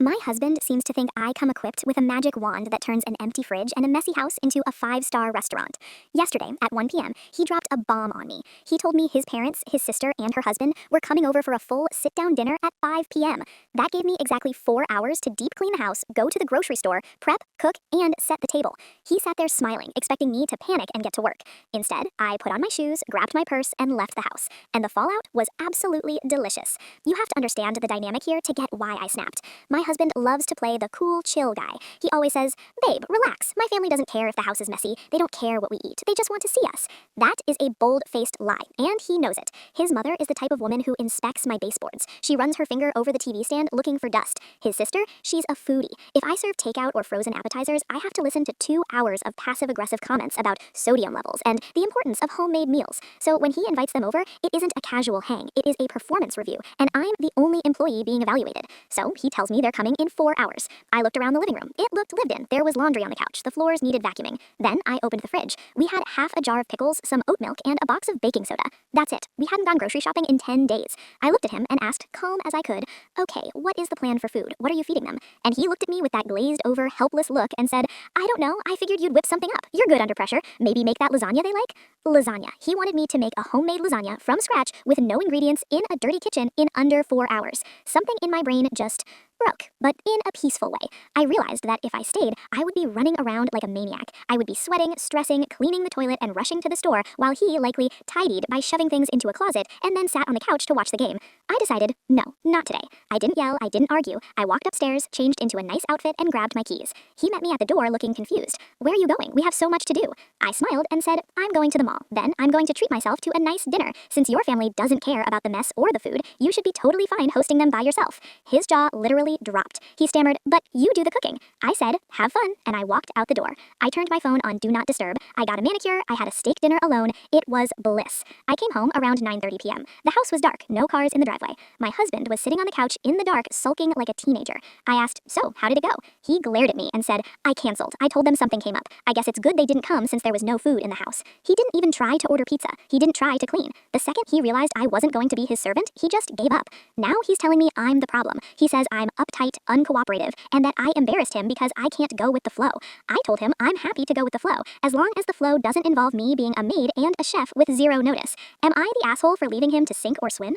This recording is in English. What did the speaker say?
My husband seems to think I come equipped with a magic wand that turns an empty fridge and a messy house into a five-star restaurant. Yesterday, at 1 p.m., he dropped a bomb on me. He told me his parents, his sister, and her husband were coming over for a full sit-down dinner at 5 p.m. That gave me exactly 4 hours to deep clean the house, go to the grocery store, prep, cook, and set the table. He sat there smiling, expecting me to panic and get to work. Instead, I put on my shoes, grabbed my purse, and left the house. And the fallout was absolutely delicious. You have to understand the dynamic here to get why I snapped. My husband loves to play the cool, chill guy. He always says, "Babe, relax. My family doesn't care if the house is messy. They don't care what we eat. They just want to see us." That is a bold-faced lie, and he knows it. His mother is the type of woman who inspects my baseboards. She runs her finger over the TV stand looking for dust. His sister, she's a foodie. If I serve takeout or frozen appetizers, I have to listen to 2 hours of passive-aggressive comments about sodium levels and the importance of homemade meals. So when he invites them over, it isn't a casual hang. It is a performance review, and I'm the only employee being evaluated. So he tells me they're coming in 4 hours. I looked around the living room. It looked lived in. There was laundry on the couch. The floors needed vacuuming. Then I opened the fridge. We had half a jar of pickles, some oat milk, and a box of baking soda. That's it. We hadn't gone grocery shopping in 10 days. I looked at him and asked, calm as I could, "Okay, what is the plan for food? What are you feeding them?" And he looked at me with that glazed over, helpless look and said, "I don't know. I figured you'd whip something up. You're good under pressure. Maybe make that lasagna they like?" Lasagna. He wanted me to make a homemade lasagna from scratch with no ingredients in a dirty kitchen in under 4 hours. Something in my brain just broke, but in a peaceful way. I realized that if I stayed, I would be running around like a maniac. I would be sweating, stressing, cleaning the toilet, and rushing to the store, while he likely tidied by shoving things into a closet and then sat on the couch to watch the game. I decided, no, not today. I didn't yell, I didn't argue. I walked upstairs, changed into a nice outfit, and grabbed my keys. He met me at the door looking confused. "Where are you going? We have so much to do." I smiled and said, "I'm going to the mall. Then I'm going to treat myself to a nice dinner. Since your family doesn't care about the mess or the food, you should be totally fine hosting them by yourself." His jaw literally dropped. He stammered, "But you do the cooking." I said, "Have fun," and I walked out the door. I turned my phone on Do Not Disturb. I got a manicure. I had a steak dinner alone. It was bliss. I came home around 9:30 p.m. The house was dark, no cars in the driveway. My husband was sitting on the couch in the dark, sulking like a teenager. I asked, "So, how did it go?" He glared at me and said, "I canceled. I told them something came up. I guess it's good they didn't come since there was no food in the house." He didn't even try to order pizza. He didn't try to clean. The second he realized I wasn't going to be his servant, he just gave up. Now he's telling me I'm the problem. He says I'm uptight, uncooperative, and that I embarrassed him because I can't go with the flow. I told him I'm happy to go with the flow, as long as the flow doesn't involve me being a maid and a chef with zero notice. Am I the asshole for leaving him to sink or swim?